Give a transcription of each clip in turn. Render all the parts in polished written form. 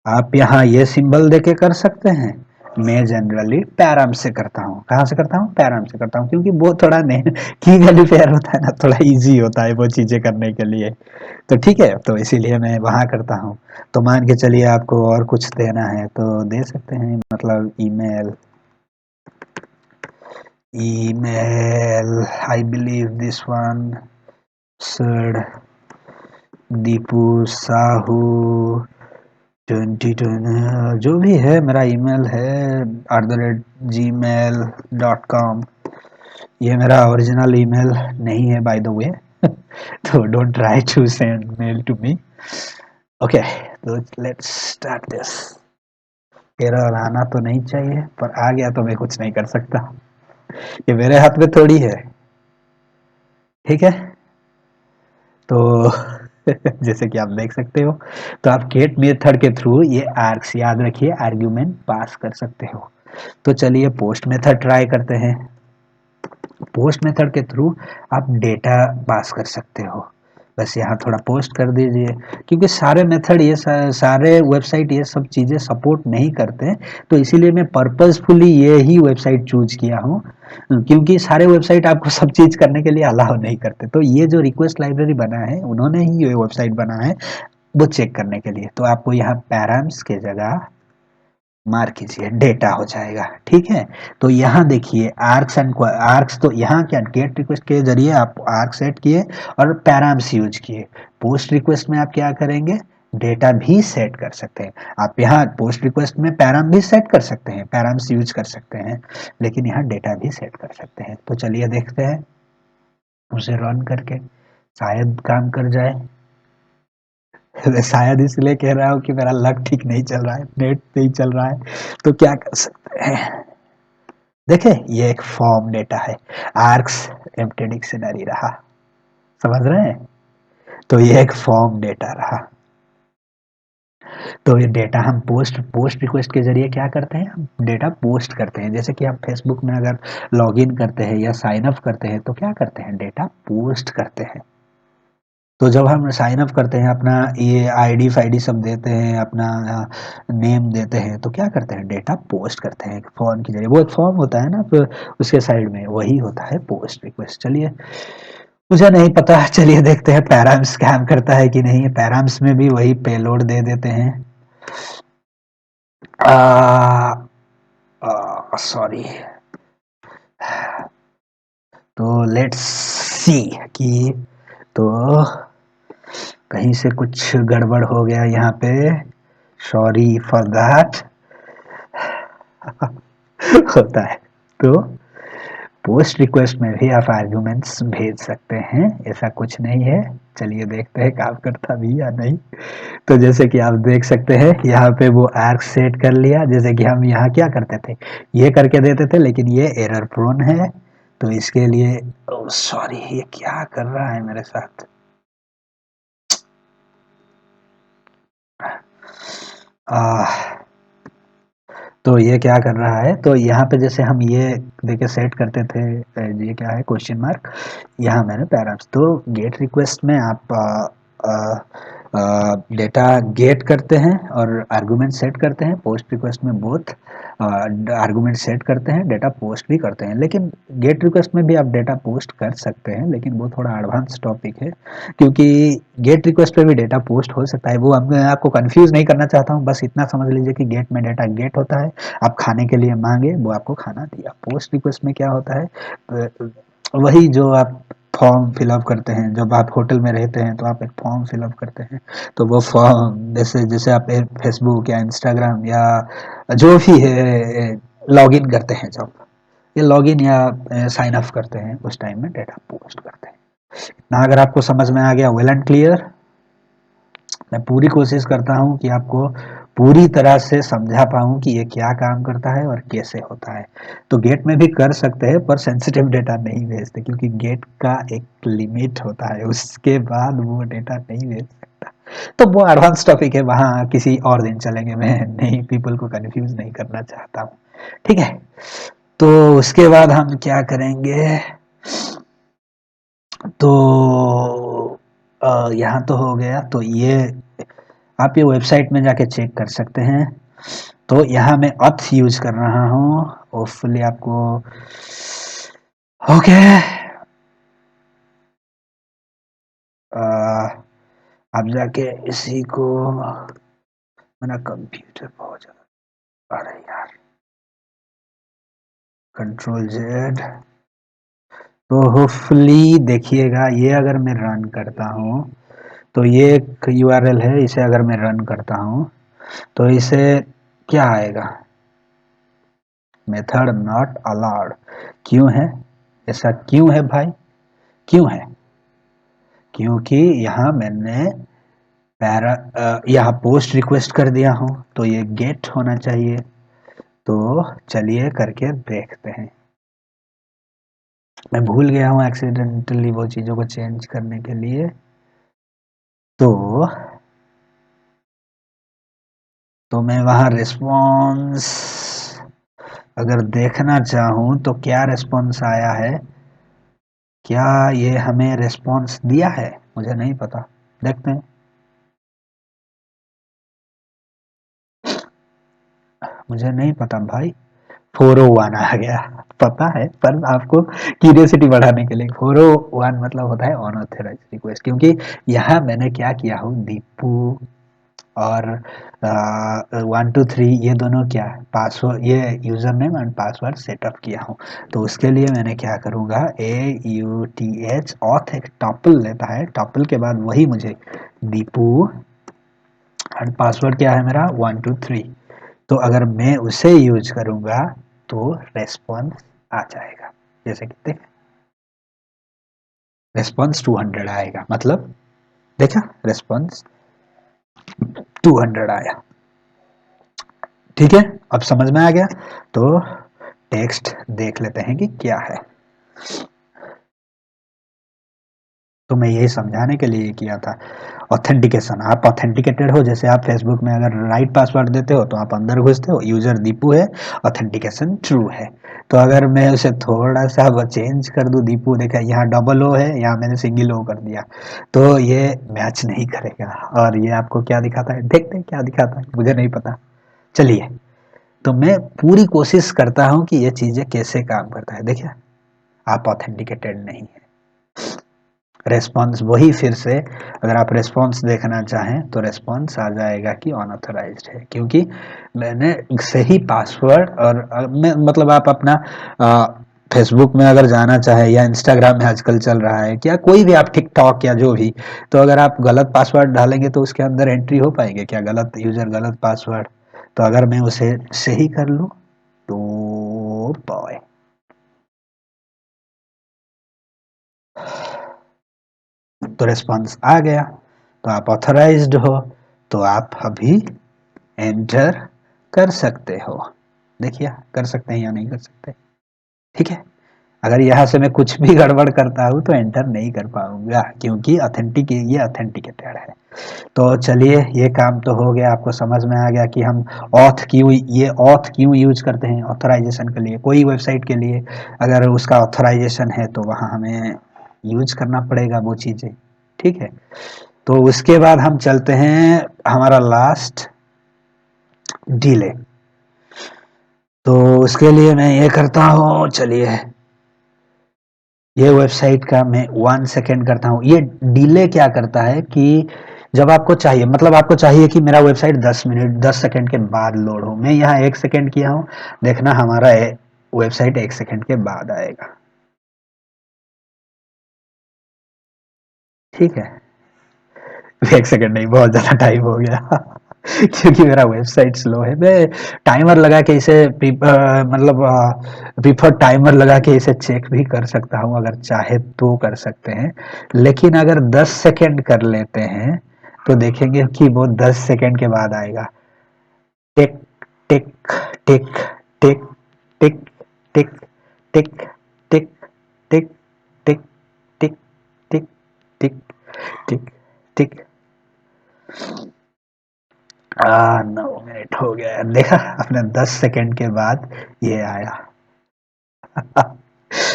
आप यहाँ ये सिंबल देके कर सकते हैं। मैं जनरली पैराम से करता हूँ। कहाँ से करता हूँ? पैराम से करता हूँ, क्योंकि वो थोड़ा नहीं की वैल्यू पेयर होता है ना, थोड़ा इजी होता है वो चीज़ें करने के लिए। तो ठीक है, तो इसीलिए मैं वहाँ करता हूँ। तो मान के चलिए आपको और कुछ देना है तो दे सकते हैं, मतलब email. Email, I believe this one should Deepu Sahu 2020, जो भी है मेरा ईमेल है @gmail.com। ये मेरा ओरिजिनल ईमेल नहीं है बाय द वे। तो don't try to send mail to me. Okay, तो लेट्स स्टार्ट दिस। एरर आना तो नहीं चाहिए, पर आ गया तो मैं कुछ नहीं कर सकता, ये मेरे हाथ में थोड़ी है। ठीक है, तो जैसे कि आप देख सकते हो, तो आप गेट मेथड के थ्रू ये आर्ग्स, याद रखिए, आर्ग्यूमेंट पास कर सकते हो। तो चलिए पोस्ट मेथड ट्राई करते हैं। पोस्ट मेथड के थ्रू आप डेटा पास कर सकते हो। बस यहाँ थोड़ा पोस्ट कर दीजिए, क्योंकि सारे मेथड ये सारे वेबसाइट ये सब चीज़ें सपोर्ट नहीं करते हैं, तो इसीलिए मैं पर्पसफुली ये ही वेबसाइट चूज किया हूँ, क्योंकि सारे वेबसाइट आपको सब चीज़ करने के लिए अलाउ नहीं करते। तो ये जो रिक्वेस्ट लाइब्रेरी बना है, उन्होंने ही ये वेबसाइट बना है वो चेक करने के लिए। तो आपको यहाँ पैराम्स के जगह मार कीजिए, डेटा हो जाएगा। ठीक है, तो यहाँ देखिए आर्क्स एंड आर्क्स, तो यहाँ क्या गेट रिक्वेस्ट के जरिए आप आर्क सेट किए और पैराम्स यूज किए। पोस्ट रिक्वेस्ट में आप क्या करेंगे? डेटा भी सेट कर सकते हैं। आप यहाँ पोस्ट रिक्वेस्ट में पैराम भी सेट कर सकते हैं, पैराम्स यूज कर सकते हैं, लेकिन यहाँ डेटा भी सेट कर सकते हैं। तो चलिए देखते हैं, उसे रन करके शायद काम कर जाए। शायद इसलिए कह रहा हूँ कि मेरा लक ठीक नहीं चल रहा है, नेट नहीं चल रहा है। तो क्या कर सकते हैं? देखे, ये एक फॉर्म डेटा है, आर्क्स एम्प्टी डिक्शनरी रहा, समझ रहे हैं? तो ये एक फॉर्म डेटा रहा। तो ये डेटा हम पोस्ट पोस्ट रिक्वेस्ट के जरिए क्या करते हैं? हम डेटा पोस्ट करते हैं। जैसे कि आप फेसबुक में अगर लॉगिन करते हैं या साइन अप करते हैं तो क्या करते हैं? डेटा पोस्ट करते हैं। तो जब हम साइन अप करते हैं, अपना ये आईडी फाईडी सब देते हैं, अपना नेम देते हैं, तो क्या करते हैं? डेटा पोस्ट करते हैं फॉर्म के जरिए। वो एक फॉर्म होता है ना, तो उसके साइड में वही होता है पोस्ट रिक्वेस्ट। चलिए, मुझे नहीं पता, चलिए देखते हैं पैराम्स काम करता है कि नहीं। पैराम्स में भी वही पेलोड दे देते हैं। सॉरी, तो लेट्स सी कि, तो कहीं से कुछ गड़बड़ हो गया यहाँ पे, सॉरी फॉर दैट। होता है। तो पोस्ट रिक्वेस्ट में भी आप आर्गुमेंट्स भेज सकते हैं, ऐसा कुछ नहीं है। चलिए देखते हैं काम करता भी या नहीं। तो जैसे कि आप देख सकते हैं यहाँ पे वो आर्क सेट कर लिया। जैसे कि हम यहाँ क्या करते थे, ये करके देते थे, लेकिन ये एरर प्रोन है, तो इसके लिए सॉरी, ये क्या कर रहा है मेरे साथ? आ, तो ये क्या कर रहा है, तो यहाँ पे जैसे हम ये देखिए सेट करते थे, ये क्या है, क्वेश्चन मार्क। यहाँ मैंने पैराम्स, तो गेट रिक्वेस्ट में आप डेटा गेट करते हैं और आर्गुमेंट सेट करते हैं। पोस्ट रिक्वेस्ट में बोथ आर्गुमेंट सेट करते हैं, डेटा पोस्ट भी करते हैं। लेकिन गेट रिक्वेस्ट में भी आप डेटा पोस्ट कर सकते हैं, लेकिन वो थोड़ा एडवांस टॉपिक है, क्योंकि गेट रिक्वेस्ट पे भी डेटा पोस्ट हो सकता है। वो अब मैं आपको कंफ्यूज नहीं करना चाहता हूँ, बस इतना समझ लीजिए कि गेट में डेटा गेट होता है, आप खाने के लिए मांगे, वो आपको खाना दिया। पोस्ट रिक्वेस्ट में क्या होता है, वही जो आप फॉर्म फिलअप करते हैं, जब आप होटल में रहते हैं तो आप एक फॉर्म फिलअप करते हैं, तो वो फॉर्म जैसे जैसे आप फेसबुक या इंस्टाग्राम या जो भी है लॉगिन करते हैं, जब ये लॉगिन या साइन अप करते हैं, उस टाइम में डेटा पोस्ट करते हैं ना। अगर आपको समझ में आ गया, वेल एंड क्लियर। मैं पूरी कोशिश करता हूँ कि आपको पूरी तरह से समझा पाऊँ कि ये क्या काम करता है और कैसे होता है। तो गेट में भी कर सकते हैं, पर सेंसिटिव डेटा नहीं भेजते, क्योंकि गेट का एक लिमिट होता है, उसके बाद वो डेटा नहीं भेज सकता। तो वो एडवांस टॉपिक है, वहाँ किसी और दिन चलेंगे, मैं नहीं पीपल को कंफ्यूज नहीं करना चाहता हूँ। ठीक है, तो उसके बाद हम क्या करेंगे, तो यहाँ तो हो गया। तो ये आप ये वेबसाइट में जाके चेक कर सकते हैं। तो यहाँ मैं ऑथ यूज कर रहा हूँ, होपफुली आपको ओके। आप जाके इसी को, मेरा कंप्यूटर बहुत ज्यादा, अरे यार, कंट्रोल जेड। तो होपफुली देखिएगा, ये अगर मैं रन करता हूँ तो ये एक यूआरएल है, इसे अगर मैं रन करता हूँ तो इसे क्या आएगा, मेथड नॉट अलाउड। क्यों है ऐसा, क्यों है भाई, क्यों है? क्योंकि यहाँ मैंने यहाँ पोस्ट रिक्वेस्ट कर दिया हूँ, तो ये गेट होना चाहिए। तो चलिए करके देखते हैं। मैं भूल गया हूँ एक्सीडेंटली वो चीज़ों को चेंज करने के लिए। तो मैं वहाँ रिस्पॉन्स अगर देखना चाहूँ तो क्या रिस्पॉन्स आया है, क्या ये हमें रिस्पॉन्स दिया है, मुझे नहीं पता, देखते हैं। मुझे नहीं पता भाई। 401 आ गया, पता है, पर आपको क्यूरियोसिटी बढ़ाने के लिए 401 मतलब होता है अनऑथराइज्ड रिक्वेस्ट। क्योंकि यहाँ मैंने क्या किया हूँ, दीपू और 123 ये दोनों क्या पासवर्ड, ये user name and password setup किया हूँ। तो उसके लिए मैंने क्या करूँगा, AUTH ऑथ एक टॉपल लेता है, टॉपल के बाद वही मुझे दीपू एंड पासवर्ड क्या है मेरा 123। तो अगर मैं उसे यूज करूँगा तो रेस्पॉन्स आ जाएगा। जैसे कि देख, रेस्पॉन्स 200 आएगा, मतलब देखा, रेस्पॉन्स 200 आया। ठीक है, अब समझ में आ गया। तो टेक्स्ट देख लेते हैं कि क्या है। तो मैं यही समझाने के लिए किया था। ऑथेंटिकेशन, आप ऑथेंटिकेटेड हो, जैसे आप फेसबुक में अगर राइट पासवर्ड देते हो तो आप अंदर घुसते हो, यूजर दीपू है, ऑथेंटिकेशन ट्रू है। तो अगर मैं उसे थोड़ा सा चेंज कर दूं, दीपू देखा यहाँ डबल ओ है, यहाँ मैंने सिंगल ओ कर दिया, तो ये मैच नहीं करेगा। और ये आपको क्या दिखाता है, देखते हैं क्या दिखाता है, मुझे नहीं पता। चलिए, तो मैं पूरी कोशिश करता हूँ कि ये चीज़ें कैसे काम करता है। देखिए, आप ऑथेंटिकेटेड नहीं है, रेस्पॉन्स वही फिर से, अगर आप रेस्पॉन्स देखना चाहें तो रेस्पॉन्स आ जाएगा कि अनऑथराइज्ड है, क्योंकि मैंने सही पासवर्ड और मतलब आप अपना फेसबुक में अगर जाना चाहे या इंस्टाग्राम में आजकल चल रहा है, क्या कोई भी आप टिकटॉक या जो भी, तो अगर आप गलत पासवर्ड डालेंगे तो उसके अंदर एंट्री हो पाएंगे क्या, गलत यूजर गलत पासवर्ड। तो अगर मैं उसे सही कर लूँ तो बॉय, तो रेस्पॉन्स आ गया, तो आप ऑथराइज्ड हो, तो आप अभी एंटर कर सकते हो। देखिए, कर सकते हैं या नहीं कर सकते। ठीक है, अगर यहाँ से मैं कुछ भी गड़बड़ करता हूँ तो एंटर नहीं कर पाऊंगा, क्योंकि ऑथेंटिक, ये ऑथेंटिकेटेड है। तो चलिए, ये काम तो हो गया, आपको समझ में आ गया कि हम ऑथ क्यों, ये ऑथ क्यों यूज करते हैं ऑथराइजेशन के लिए। कोई वेबसाइट के लिए अगर उसका ऑथराइजेशन है तो वहाँ हमें यूज करना पड़ेगा वो चीज़ें। ठीक है, तो उसके बाद हम चलते हैं हमारा लास्ट, डिले। तो उसके लिए मैं ये करता हूँ, चलिए, ये वेबसाइट का मैं 1 सेकेंड करता हूँ। ये डिले क्या करता है कि जब आपको चाहिए, मतलब आपको चाहिए कि मेरा वेबसाइट 10 मिनट 10 सेकेंड के बाद लोड हो, मैं यहाँ 1 सेकेंड किया हूँ, देखना हमारा वेबसाइट 1 सेकेंड के बाद आएगा। ठीक है, 1 सेकेंड नहीं, बहुत ज़्यादा टाइम हो गया क्योंकि मेरा वेबसाइट स्लो है। मैं टाइमर लगा के इसे मतलब प्रीफर टाइमर लगा के इसे चेक भी कर सकता हूँ, अगर चाहे तो कर सकते हैं। लेकिन अगर 10 सेकेंड कर लेते हैं तो देखेंगे कि वो 10 सेकेंड के बाद आएगा। टिक टिक टिक टिक टिक टिक टिक टिक टिक टिक टिक टिक टिक टिक टिक। 9 मिनट हो गया, देखा अपने 10 सेकेंड के बाद ये आया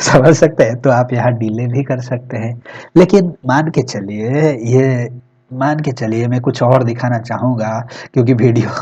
समझ सकते हैं, तो आप यहाँ डिले भी कर सकते हैं। लेकिन मान के चलिए, ये मान के चलिए मैं कुछ और दिखाना चाहूँगा क्योंकि वीडियो